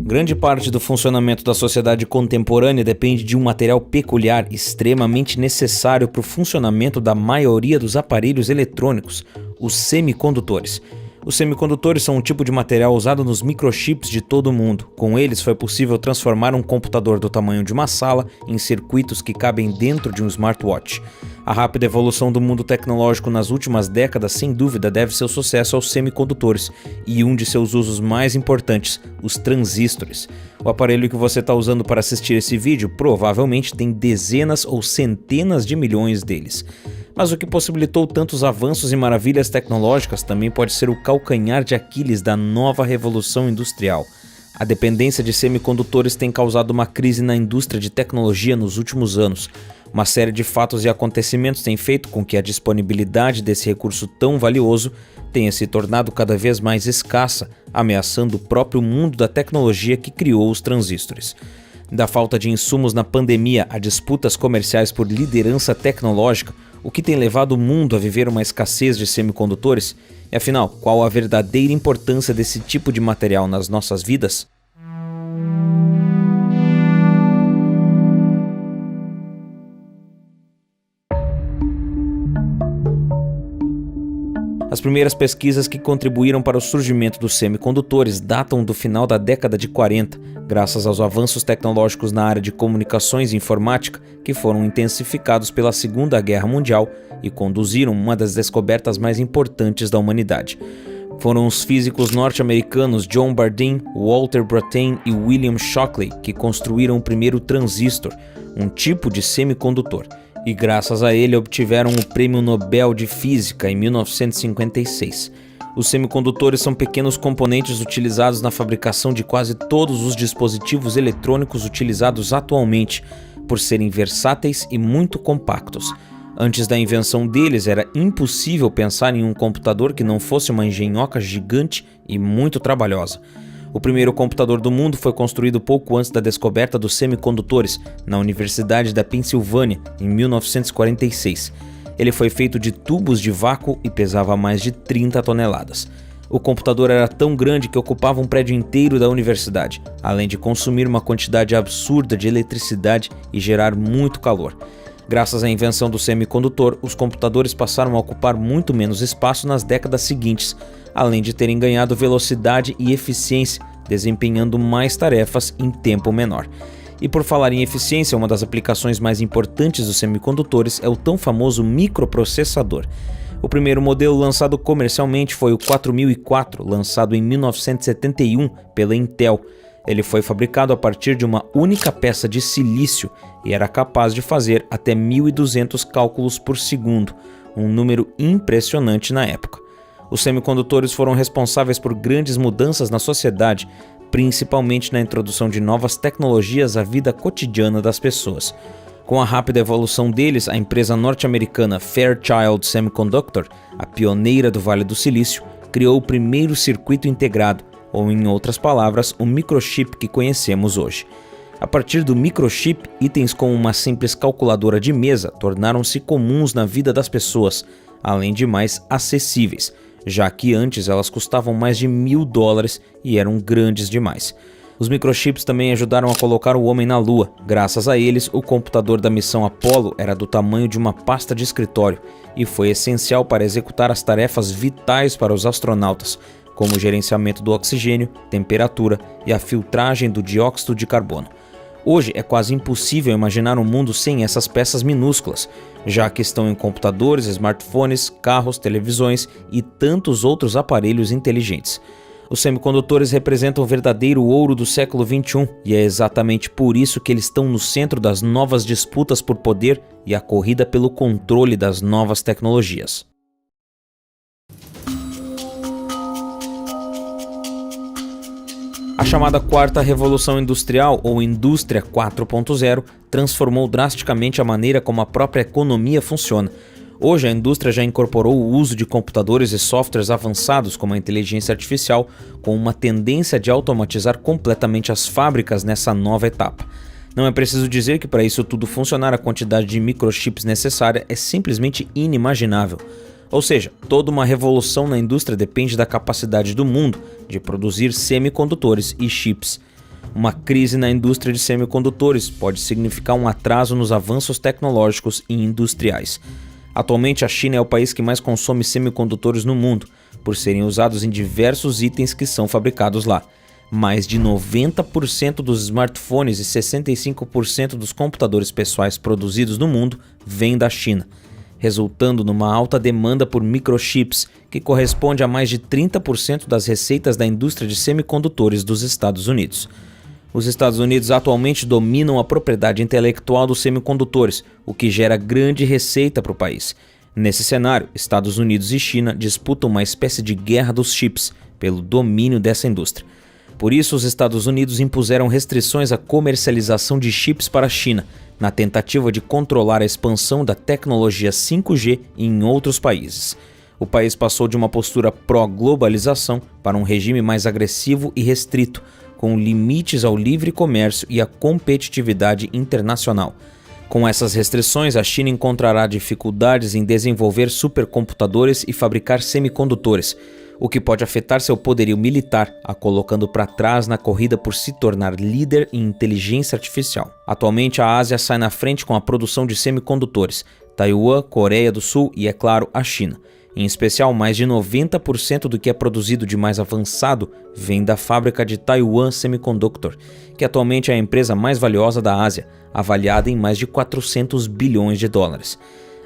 Grande parte do funcionamento da sociedade contemporânea depende de um material peculiar extremamente necessário para o funcionamento da maioria dos aparelhos eletrônicos, os semicondutores. Os semicondutores são um tipo de material usado nos microchips de todo o mundo. Com eles foi possível transformar um computador do tamanho de uma sala em circuitos que cabem dentro de um smartwatch. A rápida evolução do mundo tecnológico nas últimas décadas, sem dúvida, deve seu sucesso aos semicondutores e um de seus usos mais importantes, os transistores. O aparelho que você está usando para assistir esse vídeo provavelmente tem dezenas ou centenas de milhões deles. Mas o que possibilitou tantos avanços e maravilhas tecnológicas também pode ser o calcanhar de Aquiles da nova revolução industrial. A dependência de semicondutores tem causado uma crise na indústria de tecnologia nos últimos anos. Uma série de fatos e acontecimentos tem feito com que a disponibilidade desse recurso tão valioso tenha se tornado cada vez mais escassa, ameaçando o próprio mundo da tecnologia que criou os transistores. Da falta de insumos na pandemia a disputas comerciais por liderança tecnológica, o que tem levado o mundo a viver uma escassez de semicondutores? E afinal, qual a verdadeira importância desse tipo de material nas nossas vidas? As primeiras pesquisas que contribuíram para o surgimento dos semicondutores datam do final da década de 40, graças aos avanços tecnológicos na área de comunicações e informática que foram intensificados pela Segunda Guerra Mundial e conduziram uma das descobertas mais importantes da humanidade. Foram os físicos norte-americanos John Bardeen, Walter Brattain e William Shockley que construíram o primeiro transistor, um tipo de semicondutor. E graças a ele obtiveram o Prêmio Nobel de Física em 1956. Os semicondutores são pequenos componentes utilizados na fabricação de quase todos os dispositivos eletrônicos utilizados atualmente, por serem versáteis e muito compactos. Antes da invenção deles, era impossível pensar em um computador que não fosse uma engenhoca gigante e muito trabalhosa. O primeiro computador do mundo foi construído pouco antes da descoberta dos semicondutores, na Universidade da Pensilvânia, em 1946. Ele foi feito de tubos de vácuo e pesava mais de 30 toneladas. O computador era tão grande que ocupava um prédio inteiro da universidade, além de consumir uma quantidade absurda de eletricidade e gerar muito calor. Graças à invenção do semicondutor, os computadores passaram a ocupar muito menos espaço nas décadas seguintes, além de terem ganhado velocidade e eficiência, desempenhando mais tarefas em tempo menor. E por falar em eficiência, uma das aplicações mais importantes dos semicondutores é o tão famoso microprocessador. O primeiro modelo lançado comercialmente foi o 4004, lançado em 1971 pela Intel. Ele foi fabricado a partir de uma única peça de silício e era capaz de fazer até 1.200 cálculos por segundo, um número impressionante na época. Os semicondutores foram responsáveis por grandes mudanças na sociedade, principalmente na introdução de novas tecnologias à vida cotidiana das pessoas. Com a rápida evolução deles, a empresa norte-americana Fairchild Semiconductor, a pioneira do Vale do Silício, criou o primeiro circuito integrado, ou em outras palavras, o microchip que conhecemos hoje. A partir do microchip, itens como uma simples calculadora de mesa tornaram-se comuns na vida das pessoas, além de mais acessíveis, já que antes elas custavam mais de $1.000 e eram grandes demais. Os microchips também ajudaram a colocar o homem na Lua. Graças a eles, o computador da missão Apollo era do tamanho de uma pasta de escritório e foi essencial para executar as tarefas vitais para os astronautas, como o gerenciamento do oxigênio, temperatura e a filtragem do dióxido de carbono. Hoje é quase impossível imaginar um mundo sem essas peças minúsculas, já que estão em computadores, smartphones, carros, televisões e tantos outros aparelhos inteligentes. Os semicondutores representam o verdadeiro ouro do século XXI e é exatamente por isso que eles estão no centro das novas disputas por poder e a corrida pelo controle das novas tecnologias. A chamada Quarta Revolução Industrial, ou Indústria 4.0, transformou drasticamente a maneira como a própria economia funciona. Hoje, a indústria já incorporou o uso de computadores e softwares avançados como a inteligência artificial, com uma tendência de automatizar completamente as fábricas nessa nova etapa. Não é preciso dizer que para isso tudo funcionar, a quantidade de microchips necessária é simplesmente inimaginável. Ou seja, toda uma revolução na indústria depende da capacidade do mundo de produzir semicondutores e chips. Uma crise na indústria de semicondutores pode significar um atraso nos avanços tecnológicos e industriais. Atualmente, a China é o país que mais consome semicondutores no mundo, por serem usados em diversos itens que são fabricados lá. Mais de 90% dos smartphones e 65% dos computadores pessoais produzidos no mundo vêm da China, resultando numa alta demanda por microchips, que corresponde a mais de 30% das receitas da indústria de semicondutores dos Estados Unidos. Os Estados Unidos atualmente dominam a propriedade intelectual dos semicondutores, o que gera grande receita para o país. Nesse cenário, Estados Unidos e China disputam uma espécie de guerra dos chips pelo domínio dessa indústria. Por isso, os Estados Unidos impuseram restrições à comercialização de chips para a China, na tentativa de controlar a expansão da tecnologia 5G em outros países. O país passou de uma postura pró-globalização para um regime mais agressivo e restrito, com limites ao livre comércio e à competitividade internacional. Com essas restrições, a China encontrará dificuldades em desenvolver supercomputadores e fabricar semicondutores, o que pode afetar seu poderio militar, a colocando para trás na corrida por se tornar líder em inteligência artificial. Atualmente, a Ásia sai na frente com a produção de semicondutores: Taiwan, Coreia do Sul e, é claro, a China. Em especial, mais de 90% do que é produzido de mais avançado vem da fábrica de Taiwan Semiconductor, que atualmente é a empresa mais valiosa da Ásia, avaliada em mais de 400 bilhões de dólares.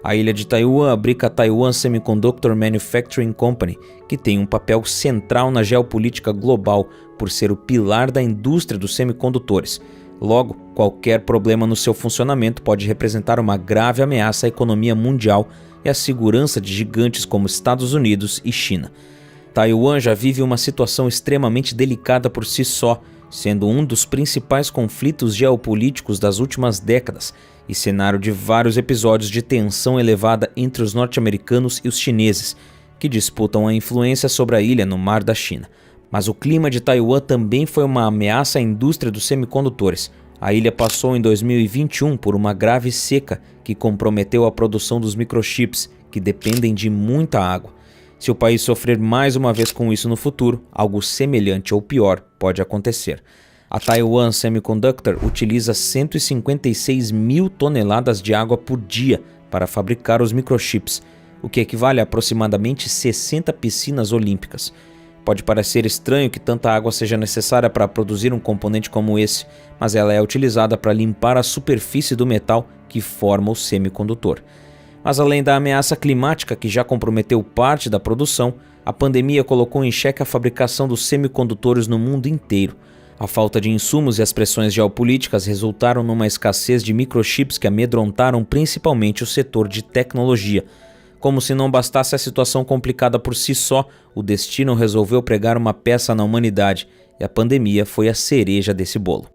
A ilha de Taiwan abriga a Taiwan Semiconductor Manufacturing Company, que tem um papel central na geopolítica global por ser o pilar da indústria dos semicondutores. Logo, qualquer problema no seu funcionamento pode representar uma grave ameaça à economia mundial e à segurança de gigantes como Estados Unidos e China. Taiwan já vive uma situação extremamente delicada por si só, sendo um dos principais conflitos geopolíticos das últimas décadas e cenário de vários episódios de tensão elevada entre os norte-americanos e os chineses, que disputam a influência sobre a ilha no Mar da China. Mas o clima de Taiwan também foi uma ameaça à indústria dos semicondutores. A ilha passou em 2021 por uma grave seca que comprometeu a produção dos microchips, que dependem de muita água. Se o país sofrer mais uma vez com isso no futuro, algo semelhante ou pior pode acontecer. A Taiwan Semiconductor utiliza 156 mil toneladas de água por dia para fabricar os microchips, o que equivale a aproximadamente 60 piscinas olímpicas. Pode parecer estranho que tanta água seja necessária para produzir um componente como esse, mas ela é utilizada para limpar a superfície do metal que forma o semicondutor. Mas além da ameaça climática que já comprometeu parte da produção, a pandemia colocou em xeque a fabricação dos semicondutores no mundo inteiro. A falta de insumos e as pressões geopolíticas resultaram numa escassez de microchips que amedrontaram principalmente o setor de tecnologia. Como se não bastasse a situação complicada por si só, o destino resolveu pregar uma peça na humanidade, e a pandemia foi a cereja desse bolo.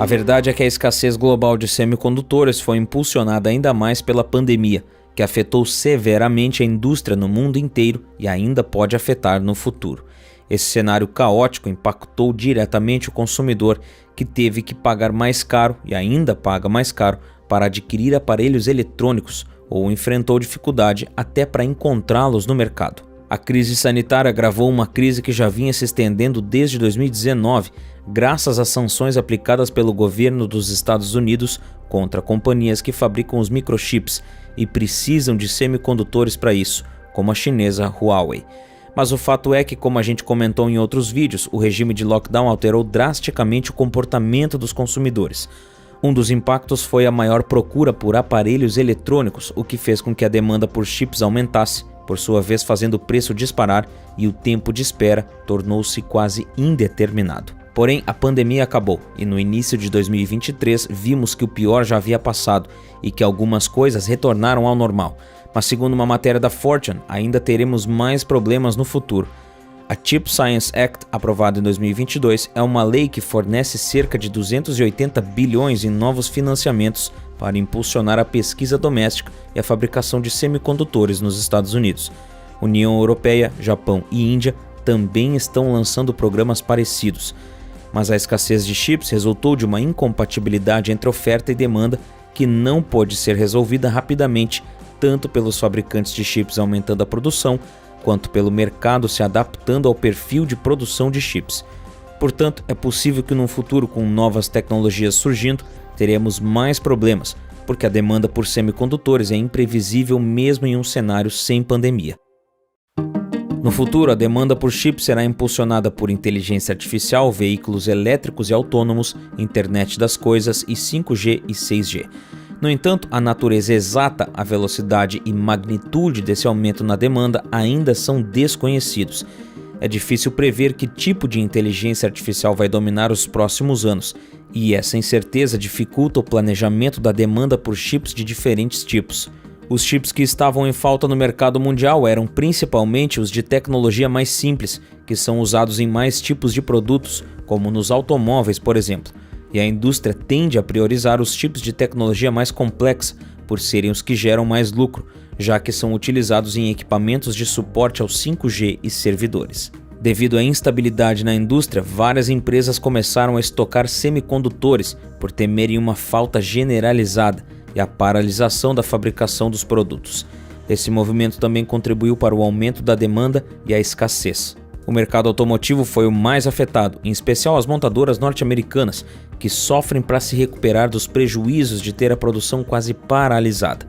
A verdade é que a escassez global de semicondutores foi impulsionada ainda mais pela pandemia, que afetou severamente a indústria no mundo inteiro e ainda pode afetar no futuro. Esse cenário caótico impactou diretamente o consumidor, que teve que pagar mais caro e ainda paga mais caro para adquirir aparelhos eletrônicos ou enfrentou dificuldade até para encontrá-los no mercado. A crise sanitária agravou uma crise que já vinha se estendendo desde 2019, graças às sanções aplicadas pelo governo dos Estados Unidos contra companhias que fabricam os microchips e precisam de semicondutores para isso, como a chinesa Huawei. Mas o fato é que, como a gente comentou em outros vídeos, o regime de lockdown alterou drasticamente o comportamento dos consumidores. Um dos impactos foi a maior procura por aparelhos eletrônicos, o que fez com que a demanda por chips aumentasse, por sua vez fazendo o preço disparar, e o tempo de espera tornou-se quase indeterminado. Porém, a pandemia acabou e no início de 2023 vimos que o pior já havia passado e que algumas coisas retornaram ao normal. Mas segundo uma matéria da Fortune, ainda teremos mais problemas no futuro. A Chip Science Act, aprovada em 2022, é uma lei que fornece cerca de 280 bilhões em novos financiamentos para impulsionar a pesquisa doméstica e a fabricação de semicondutores nos Estados Unidos. União Europeia, Japão e Índia também estão lançando programas parecidos. Mas a escassez de chips resultou de uma incompatibilidade entre oferta e demanda que não pôde ser resolvida rapidamente, tanto pelos fabricantes de chips aumentando a produção, quanto pelo mercado se adaptando ao perfil de produção de chips. Portanto, é possível que num futuro com novas tecnologias surgindo, teremos mais problemas, porque a demanda por semicondutores é imprevisível mesmo em um cenário sem pandemia. No futuro, a demanda por chips será impulsionada por inteligência artificial, veículos elétricos e autônomos, internet das coisas e 5G e 6G. No entanto, a natureza exata, a velocidade e magnitude desse aumento na demanda ainda são desconhecidos. É difícil prever que tipo de inteligência artificial vai dominar os próximos anos, e essa incerteza dificulta o planejamento da demanda por chips de diferentes tipos. Os chips que estavam em falta no mercado mundial eram principalmente os de tecnologia mais simples, que são usados em mais tipos de produtos, como nos automóveis, por exemplo. E a indústria tende a priorizar os chips de tecnologia mais complexa, por serem os que geram mais lucro, já que são utilizados em equipamentos de suporte ao 5G e servidores. Devido à instabilidade na indústria, várias empresas começaram a estocar semicondutores por temerem uma falta generalizada e a paralisação da fabricação dos produtos. Esse movimento também contribuiu para o aumento da demanda e a escassez. O mercado automotivo foi o mais afetado, em especial as montadoras norte-americanas, que sofrem para se recuperar dos prejuízos de ter a produção quase paralisada.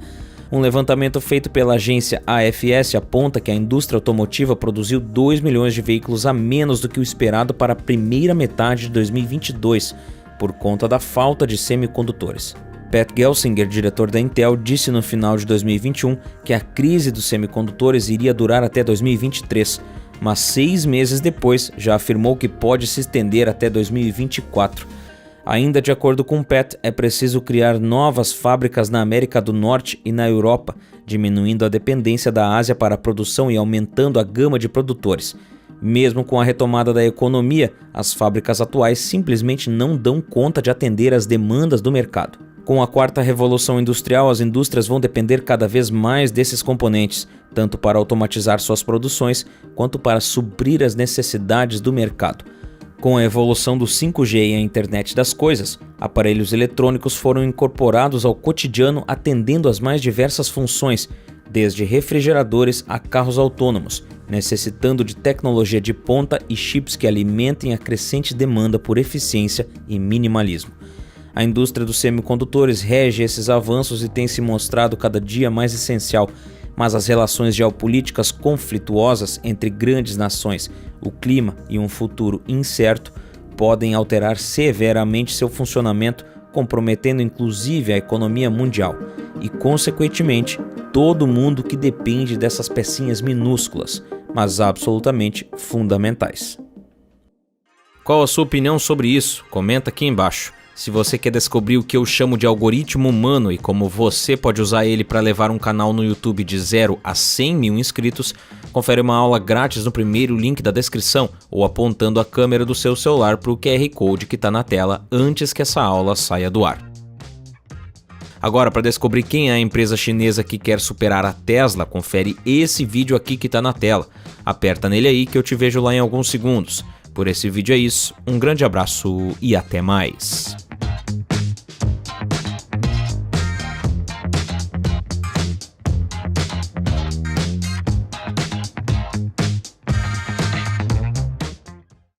Um levantamento feito pela agência AFS aponta que a indústria automotiva produziu 2 milhões de veículos a menos do que o esperado para a primeira metade de 2022, por conta da falta de semicondutores. Pat Gelsinger, diretor da Intel, disse no final de 2021 que a crise dos semicondutores iria durar até 2023, mas 6 meses depois já afirmou que pode se estender até 2024. Ainda de acordo com Pat, é preciso criar novas fábricas na América do Norte e na Europa, diminuindo a dependência da Ásia para a produção e aumentando a gama de produtores. Mesmo com a retomada da economia, as fábricas atuais simplesmente não dão conta de atender às demandas do mercado. Com a quarta revolução industrial, as indústrias vão depender cada vez mais desses componentes, tanto para automatizar suas produções, quanto para suprir as necessidades do mercado. Com a evolução do 5G e a internet das coisas, aparelhos eletrônicos foram incorporados ao cotidiano atendendo às mais diversas funções, desde refrigeradores a carros autônomos, necessitando de tecnologia de ponta e chips que alimentem a crescente demanda por eficiência e minimalismo. A indústria dos semicondutores rege esses avanços e tem se mostrado cada dia mais essencial, mas as relações geopolíticas conflituosas entre grandes nações, o clima e um futuro incerto podem alterar severamente seu funcionamento, comprometendo inclusive a economia mundial e, consequentemente, todo mundo que depende dessas pecinhas minúsculas, mas absolutamente fundamentais. Qual a sua opinião sobre isso? Comenta aqui embaixo. Se você quer descobrir o que eu chamo de algoritmo humano e como você pode usar ele para levar um canal no YouTube de 0 a 100 mil inscritos, confere uma aula grátis no primeiro link da descrição ou apontando a câmera do seu celular para o QR Code que está na tela antes que essa aula saia do ar. Agora, para descobrir quem é a empresa chinesa que quer superar a Tesla, confere esse vídeo aqui que está na tela. Aperta nele aí que eu te vejo lá em alguns segundos. Por esse vídeo é isso, um grande abraço e até mais.